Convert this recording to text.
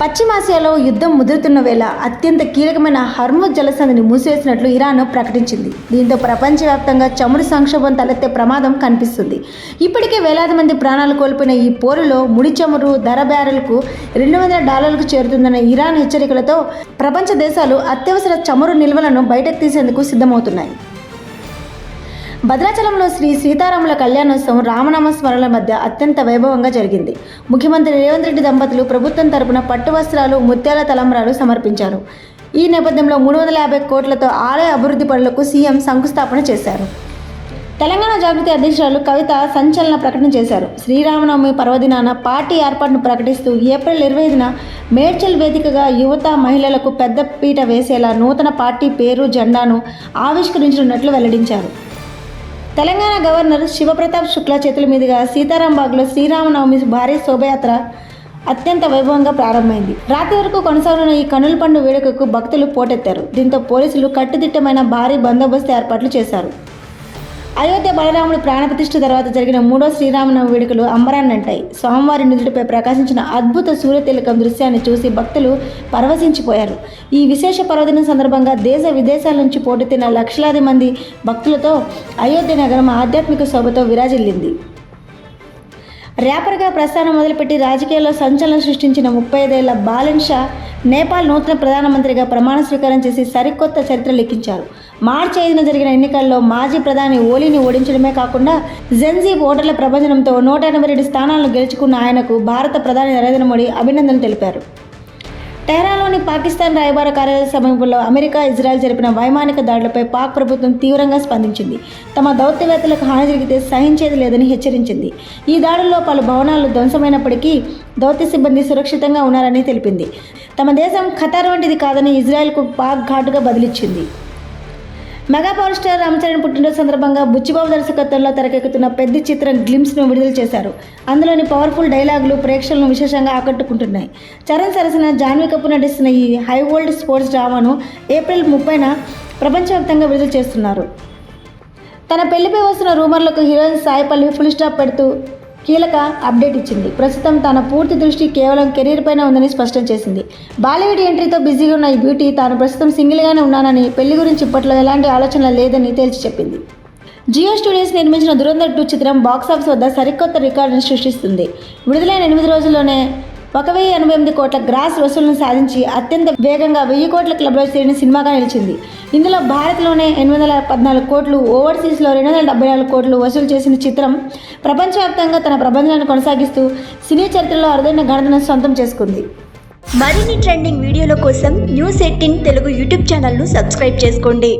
పశ్చిమాసియాలో యుద్ధం ముదురుతున్న వేళ అత్యంత కీలకమైన హర్ముజ్ జలసంధిని మూసివేసినట్లు ఇరాన్ ప్రకటించింది. దీంతో ప్రపంచవ్యాప్తంగా చమురు సంక్షోభం తలెత్తే ప్రమాదం కనిపిస్తుంది. ఇప్పటికే వేలాది మంది ప్రాణాలు కోల్పోయిన ఈ పోరులో ముడి చమురు ధర బ్యారెల్కు $200 చేరుతుందన్న ఇరాన్ హెచ్చరికలతో ప్రపంచ దేశాలు అత్యవసర చమురు నిల్వలను బయటకు తీసేందుకు సిద్ధమవుతున్నాయి. భద్రాచలంలో శ్రీ సీతారాముల కళ్యాణోత్సవం రామనామ స్మరణల మధ్య అత్యంత వైభవంగా జరిగింది. ముఖ్యమంత్రి రేవంత్ రెడ్డి దంపతులు ప్రభుత్వం తరపున పట్టు వస్త్రాలు, ముత్యాల తలంబ్రాలు సమర్పించారు. ఈ నేపథ్యంలో 350 కోట్లతో ఆలయ అభివృద్ధి పనులకు సీఎం శంకుస్థాపన చేశారు. తెలంగాణ జాగృతి అధ్యక్షురాలు కవిత సంచలన ప్రకటన చేశారు. శ్రీరామనవమి పర్వదినాన పార్టీ ఏర్పాటును ప్రకటిస్తూ ఏప్రిల్ 25న మేడ్చల్ వేదికగా యువత, మహిళలకు పెద్ద పీట వేసేలా నూతన పార్టీ పేరు, జెండాను ఆవిష్కరించనున్నట్లు వెల్లడించారు. తెలంగాణ గవర్నర్ శివప్రతాప్ శుక్లా చేతుల మీదుగా సీతారాంబాగ్లో శ్రీరామనవమి భారీ శోభయాత్ర అత్యంత వైభవంగా ప్రారంభమైంది. రాత్రి వరకు కొనసాగనున్న ఈ కన్నుల పండుగ వేడుకకు భక్తులు పోటెత్తారు. దీంతో పోలీసులు కట్టుదిట్టమైన భారీ బందోబస్తు ఏర్పాట్లు చేశారు. అయోధ్య బలరాముడి ప్రాణప్రతిష్ఠ తర్వాత జరిగిన 3వ శ్రీరామనవమి వేడుకలు అంబరాన్నంటాయి. స్వామివారి నుదుటిపై ప్రకాశించిన అద్భుత సూర్యతిలకం దృశ్యాన్ని చూసి భక్తులు పరవశించిపోయారు. ఈ విశేష పర్వదినం సందర్భంగా దేశ విదేశాల నుంచి పోటెత్తిన లక్షలాది మంది భక్తులతో అయోధ్య నగరం ఆధ్యాత్మిక శోభతో విరాజిల్లింది. ర్యాపర్గా ప్రస్థానం మొదలుపెట్టి రాజకీయాల్లో సంచలనం సృష్టించిన 35 ఏళ్ల బాలన్ షా నేపాల్ నూతన ప్రధానమంత్రిగా ప్రమాణ స్వీకారం చేసి సరికొత్త చరిత్ర లిఖించారు. మార్చి 5న జరిగిన ఎన్నికల్లో మాజీ ప్రధాని ఓలీని ఓడించడమే కాకుండా జెన్జీ ఓటర్ల ప్రభంజనంతో 182 స్థానాలను గెలుచుకున్న ఆయనకు భారత ప్రధాని నరేంద్ర మోడీ అభినందనలు తెలిపారు. టెహ్రాన్లోని పాకిస్తాన్ రాయబార కార్యాలయ సమీపంలో అమెరికా, ఇజ్రాయెల్ జరిపిన వైమానిక దాడులపై పాక్ ప్రభుత్వం తీవ్రంగా స్పందించింది. తమ దౌత్యవేత్తలకు హాని జరిగితే సహించేది లేదని హెచ్చరించింది. ఈ దాడుల్లో పలు భవనాలు ధ్వంసమైనప్పటికీ దౌత్య సిబ్బంది సురక్షితంగా ఉన్నారని తెలిపింది. తమ దేశం ఖతార్ వంటిది కాదని ఇజ్రాయెల్కు పాక్ ఘాటుగా బదిలిచ్చింది. Mega power star Ram Charan పుట్టినరోజు సందర్భంగా బుచ్చిబాబు దర్శకత్వంలో తెరకెక్కుతున్న పెద్ద చిత్రం గ్లిమ్స్ను విడుదల చేశారు. అందులోని పవర్ఫుల్ డైలాగులు ప్రేక్షకులను విశేషంగా ఆకట్టుకుంటున్నాయి. చరణ్ సరసన జాన్వీ కపూర్ నటిస్తున్న ఈ హై వోల్ట్ స్పోర్ట్స్ డ్రామాను ఏప్రిల్ 30న ప్రపంచవ్యాప్తంగా విడుదల చేస్తున్నారు. తన పెళ్లిపై వస్తున్న రూమర్లకు heroine Sai Pallavi full stop పెడుతూ కీలక అప్డేట్ ఇచ్చింది. ప్రస్తుతం తన పూర్తి దృష్టి కేవలం కెరీర్ పైన ఉందని స్పష్టం చేసింది. బాలీవుడ్ ఎంట్రీతో బిజీగా ఉన్న ఈ బ్యూటీ తాను ప్రస్తుతం సింగిల్గానే ఉన్నానని, పెళ్లి గురించి ఇప్పట్లో ఎలాంటి ఆలోచన లేదని తేల్చి చెప్పింది. జియో స్టూడియోస్ నిర్మించిన ధురంధర్ 2 చిత్రం బాక్సాఫీస్ వద్ద సరికొత్త రికార్డును సృష్టిస్తుంది. విడుదలైన 8 రోజుల్లోనే 1,088 కోట్ల గ్రాస్ వసూళ్లను సాధించి అత్యంత వేగంగా 1000 కోట్ల క్లబ్లో చేరిన సినిమాగా నిలిచింది. ఇందులో భారత్లోనే 814 కోట్లు, ఓవర్సీస్లో 274 కోట్లు వసూలు చేసిన చిత్రం ప్రపంచవ్యాప్తంగా తన ప్రబంధనాన్ని కొనసాగిస్తూ సినీ చరిత్రలో అరుదైన ఘనతను సొంతం చేసుకుంది. మరిన్ని ట్రెండింగ్ వీడియోల కోసం న్యూస్ 18 తెలుగు యూట్యూబ్ ఛానల్ను సబ్స్క్రైబ్ చేసుకోండి.